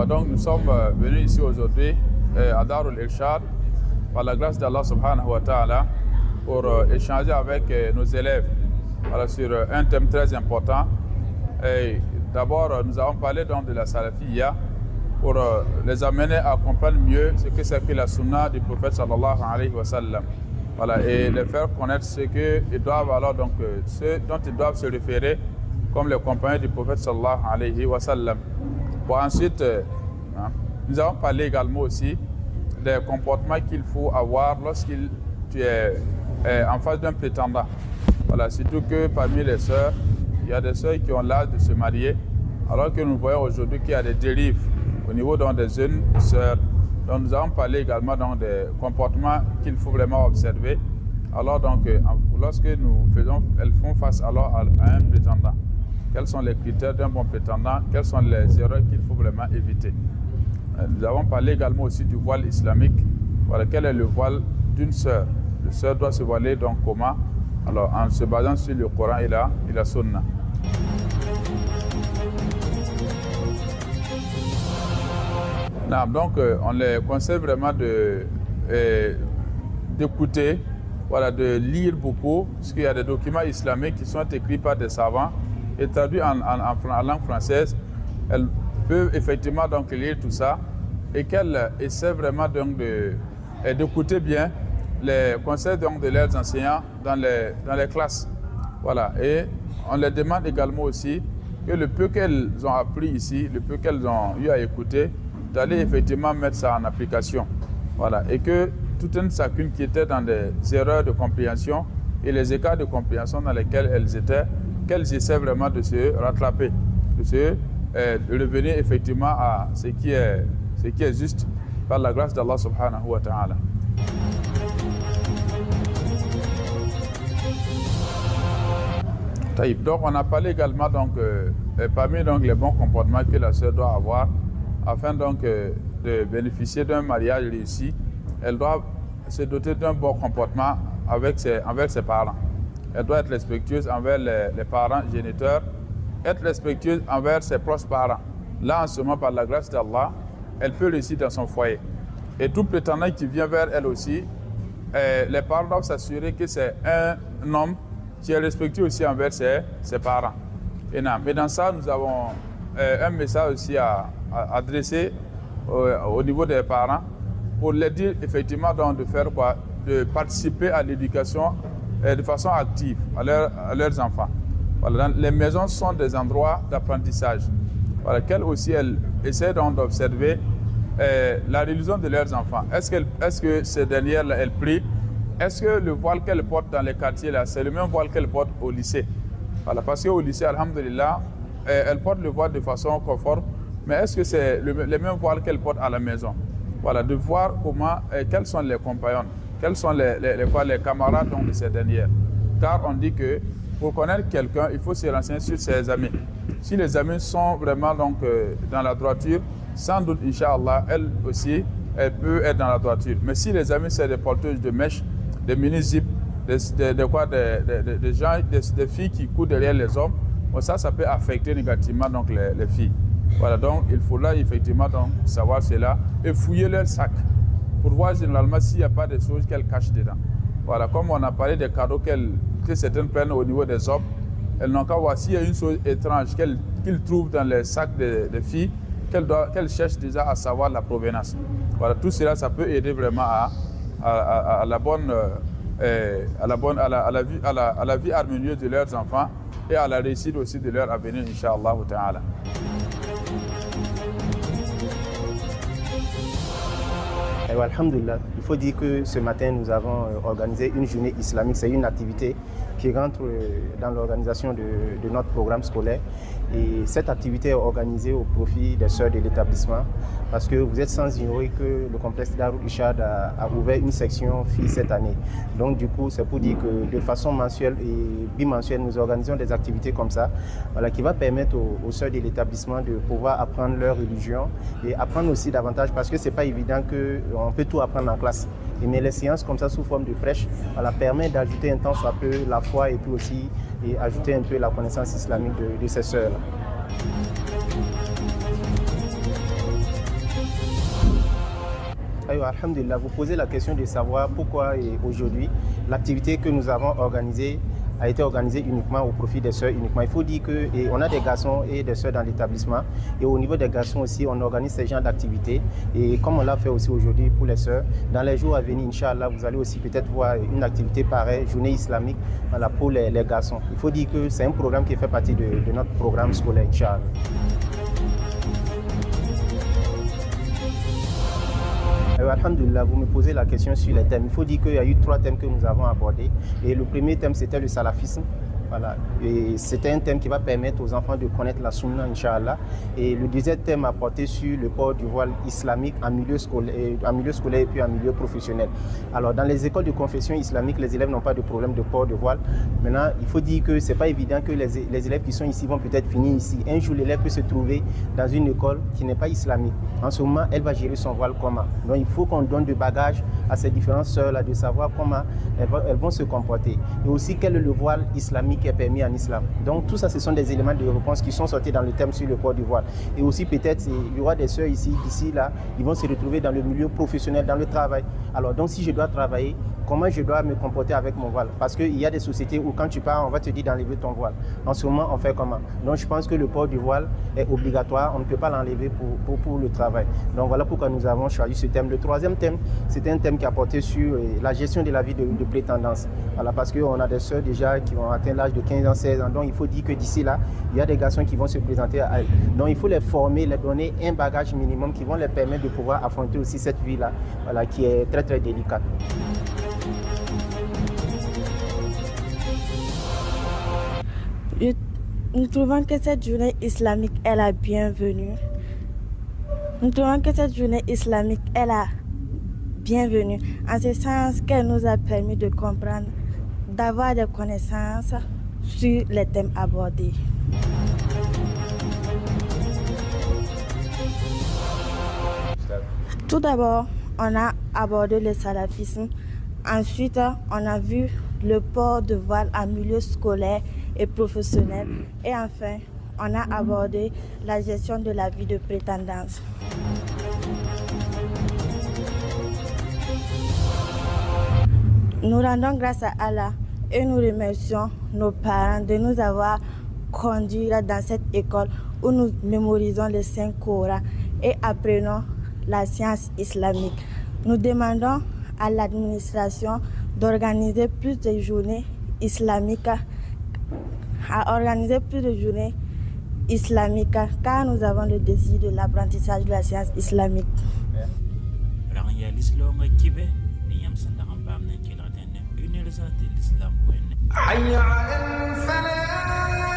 donc nous sommes venus ici aujourd'hui à Darul Irshad par la grâce d'Allah subhanahu wa ta'ala pour échanger avec nos élèves sur un thème très important. D'abord, nous avons parlé donc de la salafiyya pour les amener à comprendre mieux ce que c'est que la sunna du prophète sallallahu alayhi wa sallam. Et les faire connaître ce qu'ils doivent alors donc ce dont ils doivent se référer comme les compagnons du prophète sallallahu alayhi wa sallam. Bon, ensuite, nous avons parlé également aussi des comportements qu'il faut avoir lorsqu'il tu es en face d'un prétendant. Surtout que parmi les sœurs, il y a des sœurs qui ont l'âge de se marier, alors que nous voyons aujourd'hui qu'il y a des dérives au niveau donc, des jeunes sœurs. Donc nous avons parlé également donc, des comportements qu'il faut vraiment observer. Alors donc, lorsque elles font face alors à un prétendant. Quels sont les critères d'un bon prétendant? Quelles sont les erreurs qu'il faut vraiment éviter? Nous avons parlé également aussi du voile islamique. Quel est le voile d'une sœur? Le sœur doit se voiler donc comment? Alors en se basant sur le Coran et la Sunna. Donc on les conseille vraiment d'écouter, de lire beaucoup, parce qu'il y a des documents islamiques qui sont écrits par des savants et traduits en langue française. Elles peuvent effectivement donc lire tout ça et qu'elles essaient vraiment donc d'écouter bien les conseils donc de leurs enseignants dans les classes. Et on les demande également aussi que le peu qu'elles ont appris ici, le peu qu'elles ont eu à écouter, d'aller effectivement mettre ça en application. Et que toute une chacune qui était dans des erreurs de compréhension et les écarts de compréhension dans lesquels elles étaient, qu'elles essaient vraiment de se rattraper, de revenir effectivement à ce qui est juste par la grâce d'Allah subhanahu wa ta'ala. Donc on a parlé également donc, parmi donc, les bons comportements que la sœur doit avoir afin donc de bénéficier d'un mariage réussi. Elle doit se doter d'un bon comportement envers ses parents. Elle doit être respectueuse envers les parents géniteurs, être respectueuse envers ses proches parents. Là, en ce moment, par la grâce d'Allah, elle peut réussir dans son foyer. Et tout prétendant qui vient vers elle aussi, les parents doivent s'assurer que c'est un homme qui est respectueux aussi envers ses parents. Et dans ça, nous avons un message aussi à adresser au niveau des parents pour les dire effectivement donc, de faire quoi? De participer à l'éducation de façon active à leurs enfants. Les maisons sont des endroits d'apprentissage, qu'elles aussi elles essaient donc d'observer la religion de leurs enfants. Est-ce que ces dernières-là, elles prient? Est-ce que le voile qu'elles portent dans les quartiers, là, c'est le même voile qu'elles portent au lycée? Parce qu'au lycée, alhamdulillah, elles portent le voile de façon conforme, mais est-ce que c'est les mêmes voiles qu'elles portent à la maison? De voir quels sont les compagnons, quels sont les camarades donc, de ces dernières. Car on dit que pour connaître quelqu'un, il faut se renseigner sur ses amis. Si les amis sont vraiment donc, dans la droiture, sans doute, Inch'Allah, elle aussi, elle peut être dans la droiture. Mais si les amis, c'est des porteuses de mèches, des mini-zips, des filles qui courent derrière les hommes, ça peut affecter négativement donc, les filles. Donc il faut là effectivement donc, savoir cela et fouiller leur sac pour voir généralement s'il n'y a pas des choses qu'elles cachent dedans. Comme on a parlé des cadeaux que certaines prennent au niveau des hommes, elles n'ont qu'à voir s'il y a une chose étrange qu'ils trouvent dans les sacs des filles, qu'elles cherchent déjà à savoir la provenance. Tout cela, ça peut aider vraiment à la vie harmonieuse de leurs enfants et à la réussite aussi de leur avenir, Inch'Allah ta'ala. Alhamdulillah, il faut dire que ce matin, nous avons organisé une journée islamique. C'est une activité qui rentre dans l'organisation de notre programme scolaire. Et cette activité est organisée au profit des sœurs de l'établissement parce que vous êtes sans ignorer que le complexe Darul Irshad a ouvert une section filles cette année. Donc du coup, c'est pour dire que de façon mensuelle et bimensuelle, nous organisons des activités comme ça qui va permettre aux sœurs de l'établissement de pouvoir apprendre leur religion et apprendre aussi davantage parce que ce n'est pas évident qu'on peut tout apprendre en classe. Mais les séances comme ça sous forme de prêche permet d'ajouter un temps soit peu la foi et puis aussi ajouter un peu la connaissance islamique de ces sœurs. Alhamdulillah, vous posez la question de savoir pourquoi aujourd'hui l'activité que nous avons organisée a été organisée uniquement au profit des sœurs uniquement. Il faut dire qu'on a des garçons et des sœurs dans l'établissement et au niveau des garçons aussi, on organise ce genre d'activités et comme on l'a fait aussi aujourd'hui pour les sœurs, dans les jours à venir, Inch'Allah, vous allez aussi peut-être voir une activité pareille, journée islamique voilà, pour les garçons. Il faut dire que c'est un programme qui fait partie de notre programme scolaire, Inch'Allah. Alhamdulillah, vous me posez la question sur les thèmes. Il faut dire qu'il y a eu 3 thèmes que nous avons abordés. Et le premier thème, c'était le salafisme. Voilà. Et c'était un thème qui va permettre aux enfants de connaître la sunna, Inch'Allah. Et le deuxième thème a porté sur le port du voile islamique en milieu scolaire et puis en milieu professionnel. Alors, dans les écoles de confession islamique, les élèves n'ont pas de problème de port de voile. Maintenant, il faut dire que ce n'est pas évident que les élèves qui sont ici vont peut-être finir ici. Un jour, l'élève peut se trouver dans une école qui n'est pas islamique. En ce moment, elle va gérer son voile comment? Donc, il faut qu'on donne de bagages à ces différentes sœurs-là, de savoir comment elles vont se comporter. Et aussi, quel est le voile islamique qui est permis en islam. Donc tout ça, ce sont des éléments de réponse qui sont sortis dans le thème sur le port du voile. Et aussi peut-être, il y aura des sœurs ici, d'ici là, ils vont se retrouver dans le milieu professionnel, dans le travail. Alors donc si je dois travailler, comment je dois me comporter avec mon voile? Parce qu'il y a des sociétés où quand tu pars, on va te dire d'enlever ton voile. En ce moment, on fait comment? Donc je pense que le port du voile est obligatoire, on ne peut pas l'enlever pour le travail. Donc voilà pourquoi nous avons choisi ce thème. Le troisième thème, c'était un thème qui a porté sur la gestion de la vie de prétendance. Voilà, parce qu'on a des sœurs déjà qui ont atteint l'âge de 15 ans, 16 ans. Donc il faut dire que d'ici là, il y a des garçons qui vont se présenter à elles. Donc il faut les former, les donner un bagage minimum qui vont les permettre de pouvoir affronter aussi cette vie-là, voilà, qui est très très délicate. Nous trouvons que cette journée islamique est la bienvenue. Nous trouvons que cette journée islamique est la bienvenue, en ce sens qu'elle nous a permis de comprendre, d'avoir des connaissances sur les thèmes abordés. Tout d'abord, on a abordé le salafisme. Ensuite, on a vu le port de voile en milieu scolaire et professionnel. Et enfin, on a abordé la gestion de la vie de prétendance. Nous rendons grâce à Allah et nous remercions nos parents de nous avoir conduits dans cette école où nous mémorisons les 5 Corans et apprenons la science islamique. Nous demandons à l'administration d'organiser plus de journées islamiques, car nous avons le désir de l'apprentissage de la science islamique. حي على الفلاح.